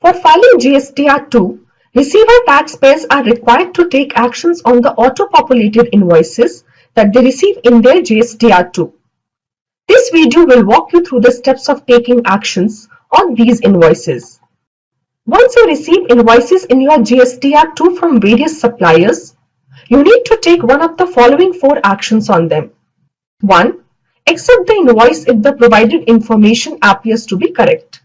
For filing GSTR2, receiver taxpayers are required to take actions on the auto-populated invoices that they receive in their GSTR2. This video will walk you through the steps of taking actions on these invoices. Once you receive invoices in your GSTR2 from various suppliers, you need to take one of the following 4 actions on them. 1. Accept the invoice if the provided information appears to be correct.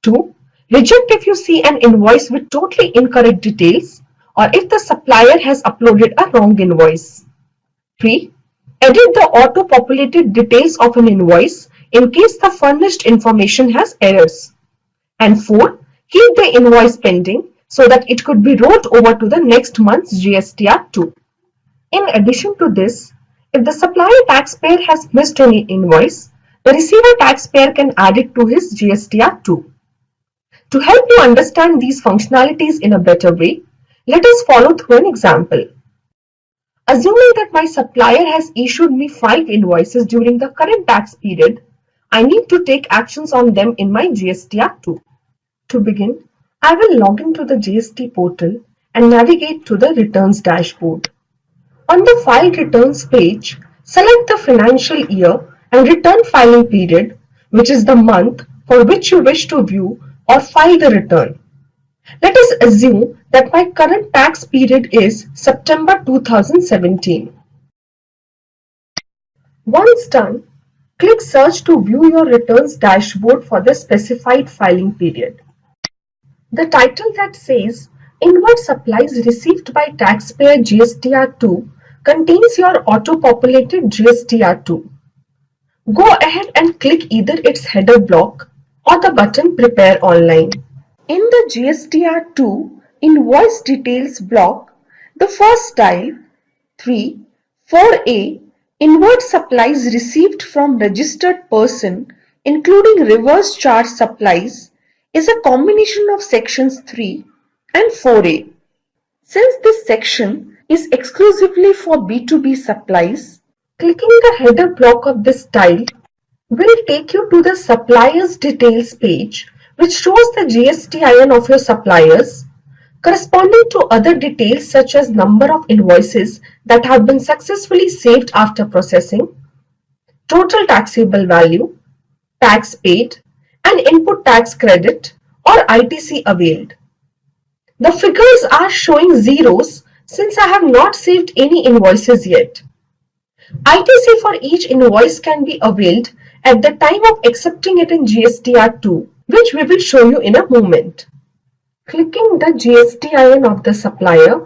2. Reject if you see an invoice with totally incorrect details or if the supplier has uploaded a wrong invoice. 3. Edit the auto-populated details of an invoice in case the furnished information has errors. And 4. Keep the invoice pending so that it could be rolled over to the next month's GSTR2. In addition to this, if the supplier taxpayer has missed any invoice, the receiver taxpayer can add it to his GSTR2. To help you understand these functionalities in a better way, let us follow through an example. Assuming that my supplier has issued me 5 invoices during the current tax period, I need to take actions on them in my GSTR2. To begin, I will log into the GST portal and navigate to the Returns dashboard. On the File Returns page, select the financial year and return filing period, which is the month for which you wish to view or file the return. Let us assume that my current tax period is September 2017. Once done, click Search to view your returns dashboard for the specified filing period. The title that says Invoice Supplies Received by Taxpayer GSTR2 contains your auto-populated GSTR2. Go ahead and click either its header block or the button Prepare Online. In the GSTR2 Invoice Details block, the first tile, 3, 4A, Invoice Supplies Received from Registered Person, including reverse charge supplies, is a combination of sections 3 and 4A. Since this section is exclusively for B2B supplies, clicking the header block of this tile will take you to the Suppliers Details page, which shows the GSTIN of your suppliers, corresponding to other details such as number of invoices that have been successfully saved after processing, total taxable value, tax paid, and input tax credit or ITC availed. The figures are showing zeros since I have not saved any invoices yet. ITC for each invoice can be availed at the time of accepting it in GSTR2, which we will show you in a moment. Clicking the GSTIN of the supplier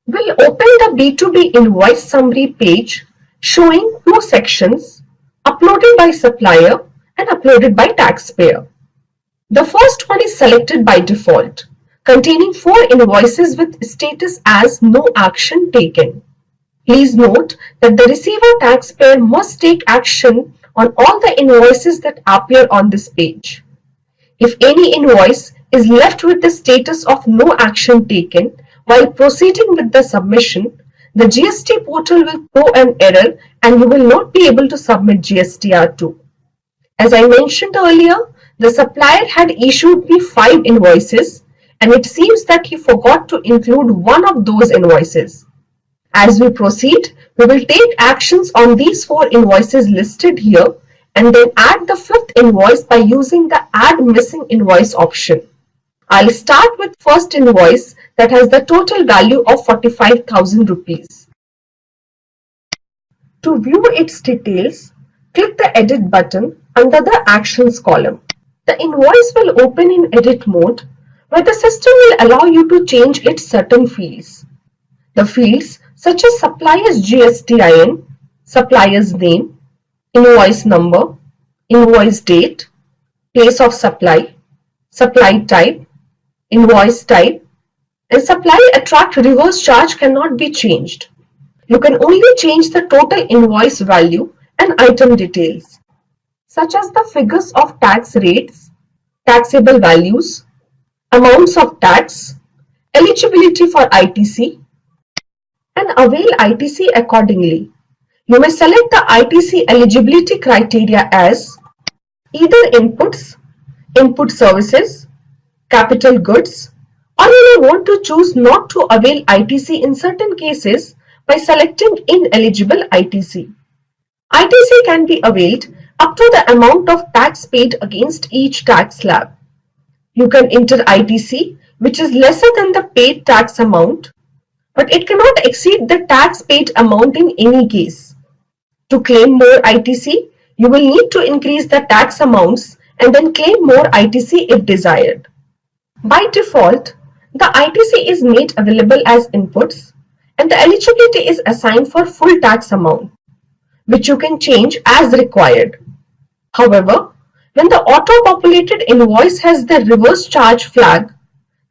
will open the B2B Invoice Summary page showing 2 sections, uploaded by supplier and uploaded by taxpayer. The first one is selected by default, containing 4 invoices with status as no action taken. Please note that the receiver taxpayer must take action on all the invoices that appear on this page. If any invoice is left with the status of no action taken while proceeding with the submission, the GST portal will throw an error and you will not be able to submit GSTR2. As I mentioned earlier, the supplier had issued me 5 invoices and it seems that he forgot to include one of those invoices. As we proceed, we will take actions on these 4 invoices listed here and then add the 5th invoice by using the Add Missing Invoice option. I'll start with first invoice that has the total value of 45,000 rupees. To view its details, click the Edit button under the Actions column. The invoice will open in edit mode where the system will allow you to change its certain fields. The fields such as supplier's GSTIN, supplier's name, invoice number, invoice date, place of supply, supply type, invoice type, and supply attract reverse charge cannot be changed. You can only change the total invoice value and item details, such as the figures of tax rates, taxable values, amounts of tax, eligibility for ITC, and avail ITC accordingly. You may select the ITC eligibility criteria as either inputs, input services, capital goods, or you may want to choose not to avail ITC in certain cases by selecting ineligible ITC. ITC can be availed up to the amount of tax paid against each tax slab. You can enter ITC which is lesser than the paid tax amount, but it cannot exceed the tax paid amount in any case. To claim more ITC, you will need to increase the tax amounts and then claim more ITC if desired. By default, the ITC is made available as inputs and the eligibility is assigned for full tax amount, which you can change as required. However, when the auto-populated invoice has the reverse charge flag,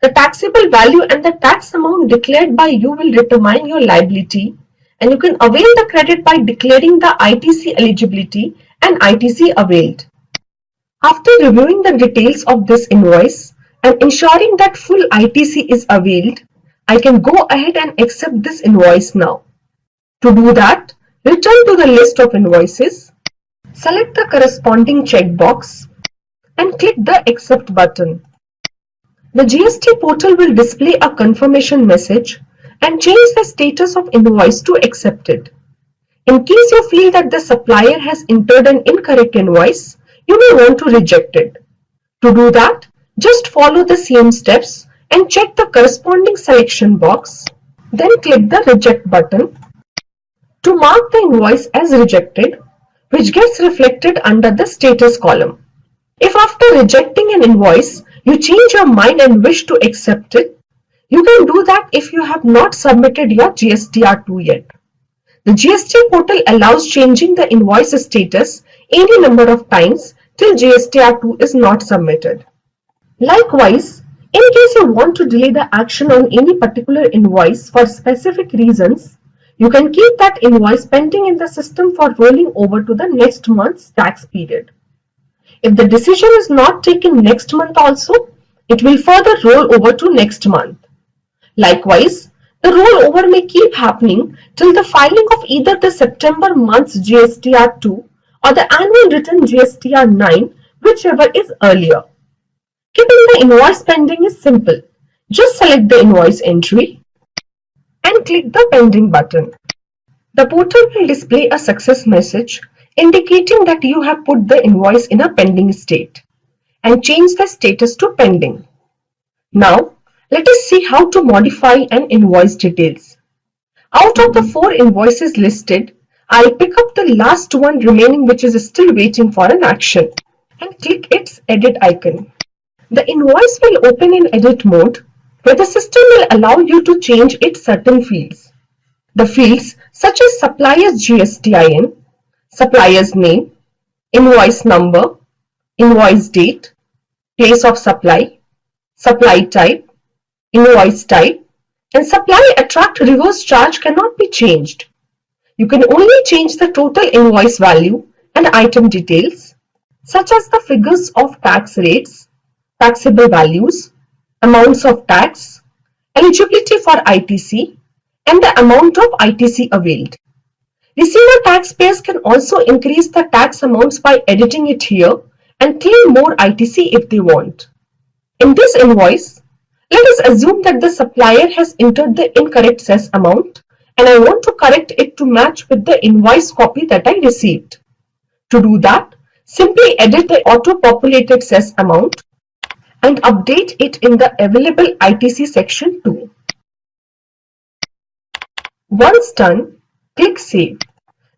the taxable value and the tax amount declared by you will determine your liability, and you can avail the credit by declaring the ITC eligibility and ITC availed. After reviewing the details of this invoice and ensuring that full ITC is availed, I can go ahead and accept this invoice now. To do that, return to the list of invoices, select the corresponding checkbox, and click the Accept button. The GST portal will display a confirmation message and change the status of invoice to accepted. In case you feel that the supplier has entered an incorrect invoice, you may want to reject it. To do that, just follow the same steps and check the corresponding selection box, then click the Reject button to mark the invoice as rejected, which gets reflected under the status column. If after rejecting an invoice, you change your mind and wish to accept it, you can do that if you have not submitted your GSTR2 yet. The GST portal allows changing the invoice status any number of times till GSTR2 is not submitted. Likewise, in case you want to delay the action on any particular invoice for specific reasons, you can keep that invoice pending in the system for rolling over to the next month's tax period. If the decision is not taken next month also, it will further roll over to next month. Likewise, the rollover may keep happening till the filing of either the September month's GSTR2 or the annual return GSTR9, whichever is earlier. Keeping the invoice pending is simple. Just select the invoice entry and click the pending button. The portal will display a success message indicating that you have put the invoice in a pending state and change the status to pending. Now, let us see how to modify an invoice details. Out of the 4 invoices listed, I'll pick up the last one remaining which is still waiting for an action and click its edit icon. The invoice will open in edit mode where the system will allow you to change its certain fields. The fields such as supplier's GSTIN, supplier's name, invoice number, invoice date, place of supply, supply type, invoice type, and supply attract reverse charge cannot be changed. You can only change the total invoice value and item details such as the figures of tax rates, taxable values, amounts of tax, eligibility for ITC, and the amount of ITC availed. Receiver taxpayers can also increase the tax amounts by editing it here and claim more ITC if they want. In this invoice, let us assume that the supplier has entered the incorrect cess amount and I want to correct it to match with the invoice copy that I received. To do that, simply edit the auto-populated cess amount and update it in the available ITC section too. Once done, click Save.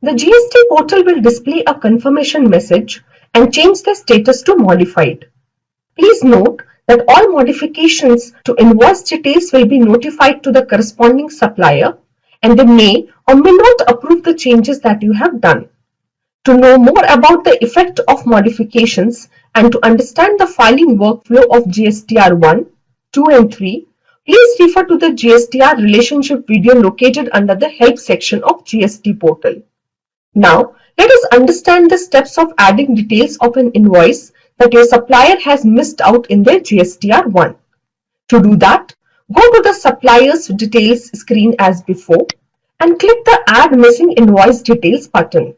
The GST portal will display a confirmation message and change the status to modified. Please note that all modifications to invoice details will be notified to the corresponding supplier and they may or may not approve the changes that you have done. To know more about the effect of modifications and to understand the filing workflow of GSTR 1, 2 and 3, please refer to the GSTR relationship video located under the Help section of GST portal. Now, let us understand the steps of adding details of an invoice that your supplier has missed out in their GSTR 1. To do that, go to the supplier's details screen as before and click the Add Missing Invoice Details button.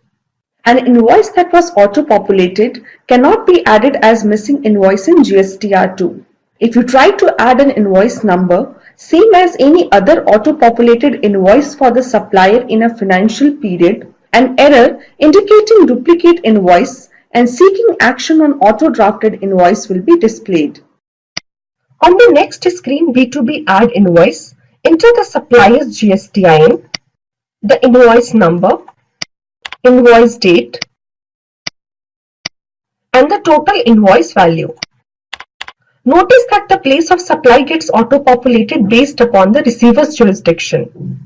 An invoice that was auto-populated cannot be added as missing invoice in GSTR2. If you try to add an invoice number, same as any other auto-populated invoice for the supplier in a financial period, an error indicating duplicate invoice and seeking action on auto-drafted invoice will be displayed. On the next screen, B2B add invoice, enter the supplier's GSTIN, the invoice number, invoice date, and the total invoice value. Notice that the place of supply gets auto-populated based upon the receiver's jurisdiction.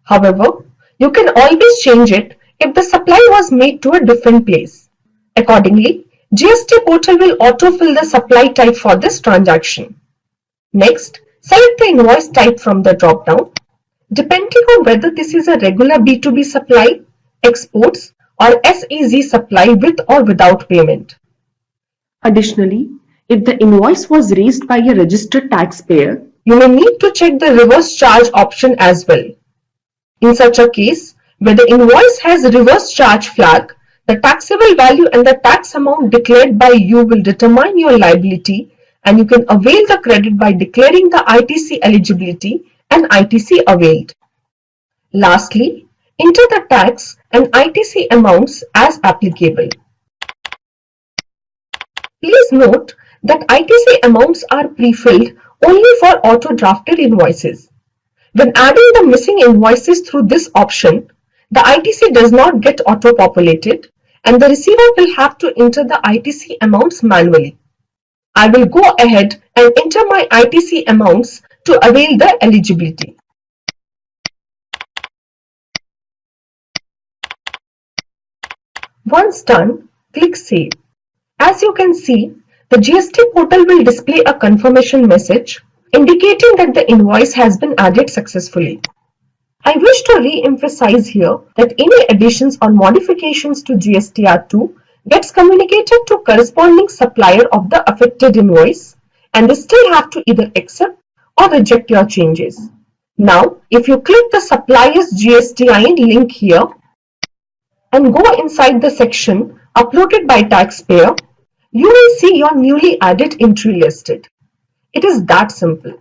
However, you can always change it if the supply was made to a different place. Accordingly, GST portal will autofill the supply type for this transaction. Next, select the invoice type from the drop-down. Depending on whether this is a regular B2B supply, exports, or SEZ supply with or without payment. Additionally, if the invoice was raised by a registered taxpayer, you may need to check the reverse charge option as well. In such a case, where the invoice has reverse charge flag, the taxable value and the tax amount declared by you will determine your liability, and you can avail the credit by declaring the ITC eligibility and ITC availed. Lastly, enter the tax and ITC amounts as applicable. Please note that ITC amounts are pre-filled only for auto-drafted invoices. When adding the missing invoices through this option, the ITC does not get auto-populated and the receiver will have to enter the ITC amounts manually. I will go ahead and enter my ITC amounts to avail the eligibility. Once done, click Save. As you can see, the GST portal will display a confirmation message indicating that the invoice has been added successfully. I wish to re-emphasize here that any additions or modifications to GSTR2 gets communicated to corresponding supplier of the affected invoice, and they still have to either accept or reject your changes. Now, if you click the supplier's GSTIN link here and go inside the section uploaded by taxpayer, you will see your newly added entry listed. It is that simple.